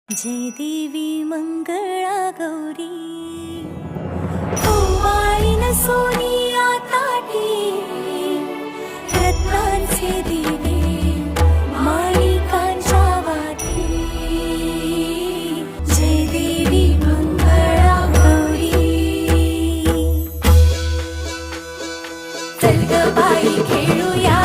जय देवी मंगळा गौरी ओवाळीन सोनिया ताटी रत्नांचे दिवे माणिकांच्या वाती जय देवी मंगळा गौरी चल ग बाई खेळूया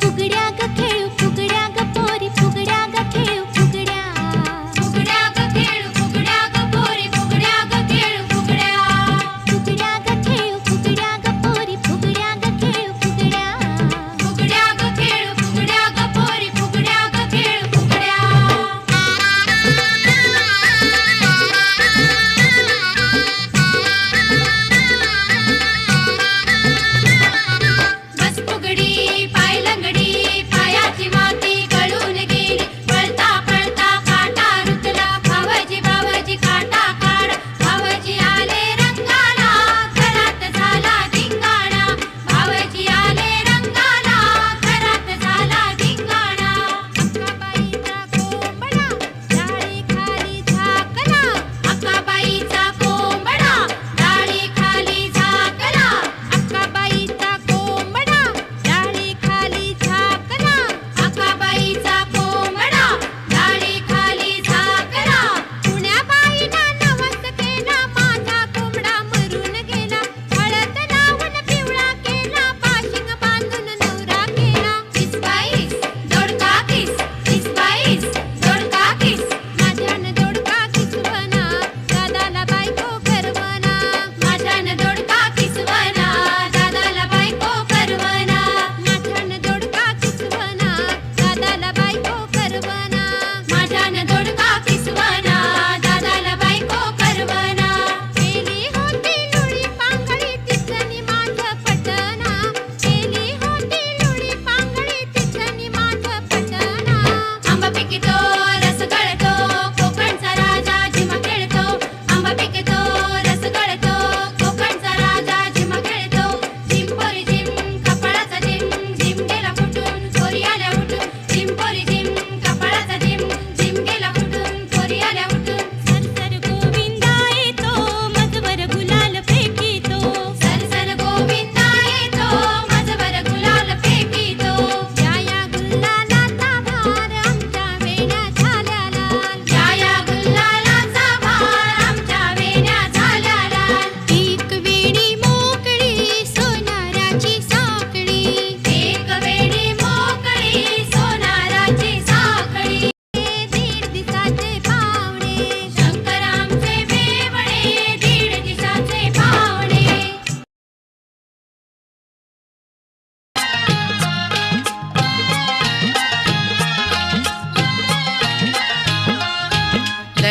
फुगड्या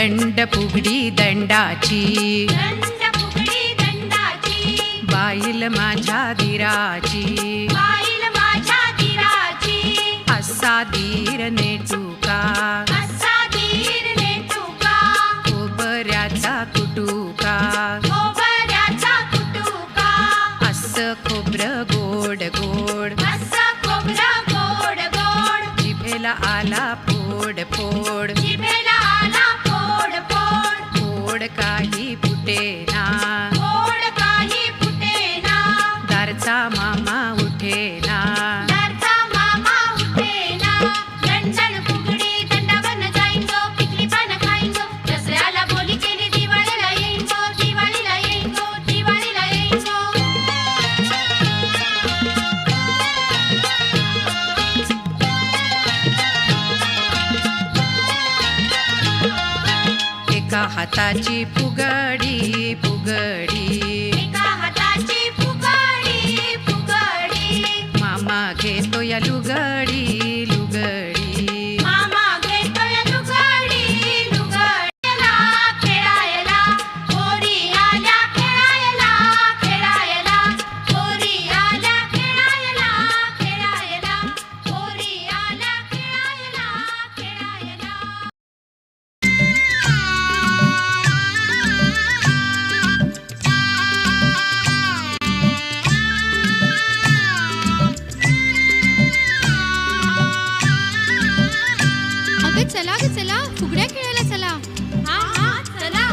दंड फुगडी दंडाची, दंड फुगडी दंडाची, बाईल माझ्या धीराची, बाईल माझ्या धीराची, असा धीर नेटुका, असा धीर नेटुका, खोबऱ्याचा कुटुका, खोबऱ्याचा कुटुका, असं खोबरं गोड गोड, असं खोबरं गोड गोड, जिभेला आला फोड फोड, जिभेला आला फोड फोड, फोड काही फुटेना, फोड काही फुटेना, दारचा मामा उठेना, दारचा मामा उठेना, दंडन फुगडी दंडावन जाईंगो, पिकली पानं खाईंगो, दसऱ्याला बोली केली दिवाळीला येईंगो, दिवाळीला येईंगो, दिवाळीला येईंगो. एका हाताची फुगडी फुगडी, एका हाताची फुगडी फुगडी, मामा घेतो या लुगडी लुगडी, मामा घेतोय लुगडी लुगडीला, खेळायला पोरी आल्या, खेळायला खेळायला पोरी आल्या, खेळायला खेळायला पोरी आल्या, खेळायला खेळायला. अगं चला ग चला, फुगड्या खेळायला चला. हा हा चला.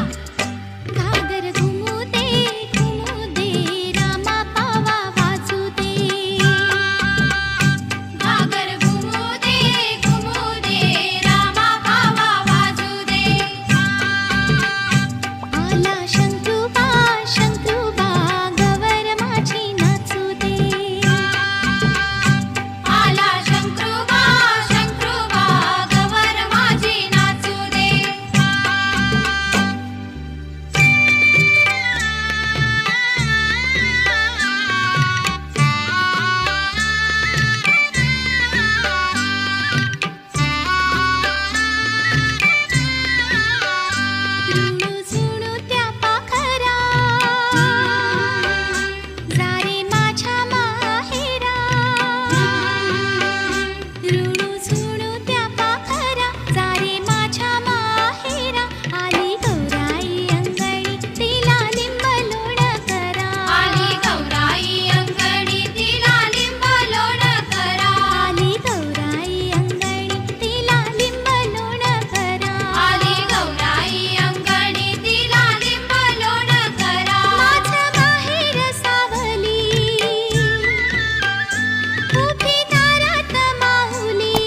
घागर घुमू दे रामा पावा वाजू दे. घागर घुमू दे रामा पावा वाजू दे. आला शंकरूबा गवर माझी नाचू दे. आला शंकरूबा गवर माझी नाचू दे. रुणू झुणू त्या पाखरा, जारे माझ्या माहेरा. रुणू झुणू त्या पाखरा, जारे माझ्या माहेरा. आली गौराई अंगणी, तिला लिंब लोण करा. आली गौराई अंगणी, तिला लिंब लोण करा. आली गौराई अंगणी, तिला लिंब लोण करा. आली गौराई अंगणी, तिला लिंब लोण करा. माझं माहेर सावली, उभी दारात माहुली.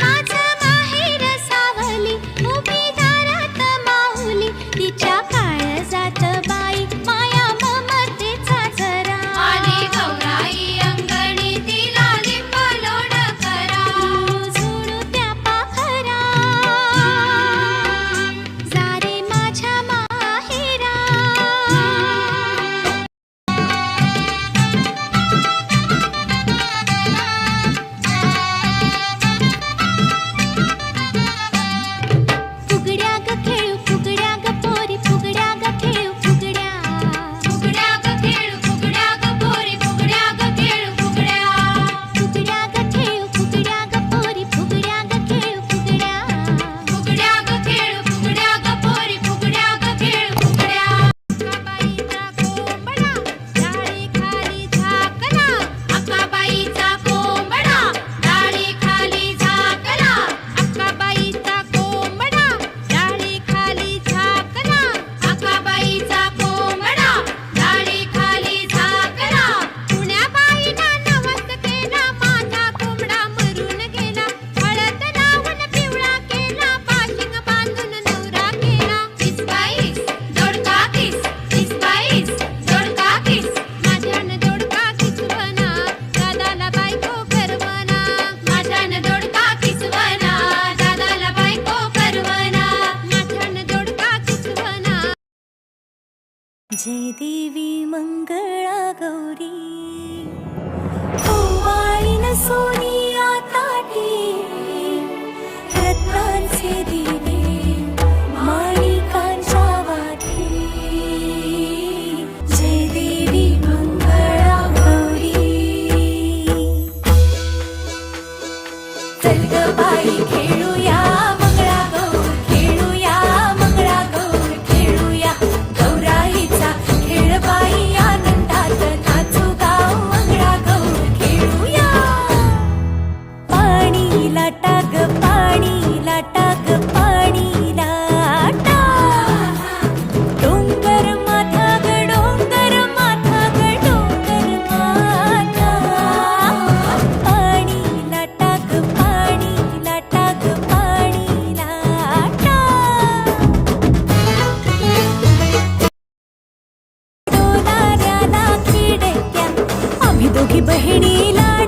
माझं माहेर सावली, उभी दारात माहुली. तिच्या काळजात बाई माया ममतेचा झरा. आली गौराई अंगणी, तिला लिंब लोण करा. झुणू त्या पाखरा, जारे माझ्या माहेरा. फुगड्या ग खेळू फुगड्या ग पोरी, फुगड्या ग खेळू फुगड्या. फुगड्या ग खेळू फुगड्या ग पोरी, फुगड्या ग खेळू फुगड्या. फुगड्या ग खेळू फुगड्या ग पोरी, फुगड्या ग खेळू फुगड्या. फुगड्या ग खेळू फुगड्या ग पोरी, फुगड्या ग खेळू फुगड्या. अक्काबाईचा कोंबडा डाळी खाली झाकला. अक्काबाईचा कोंबडा डाळी खाली झाकला. अक्काबाईचा कोंबडा डाळी खाली झाकला. अक्काबाईचा कोंबडा डाळी खाली झाकला. पुण्याबाईनं नवस केला, माझा कोंबडा मरून गेला. हळद लावून पिवळा केला, पाशिंग बांधून नवरा केला. किसबाईस दोडका किस, किसबाईस दोडका किस. माझ्यानं दोडका किसवना, दादाला बायको करवना. माझ्यानं दोडका किसवना, दादाला बायको करवना. माझ्यानं दोडका किसवना. जय देवी मंगळा गौरी, ओवाळीन सोनिया ताटी, रत्नांचे दिवे लाडी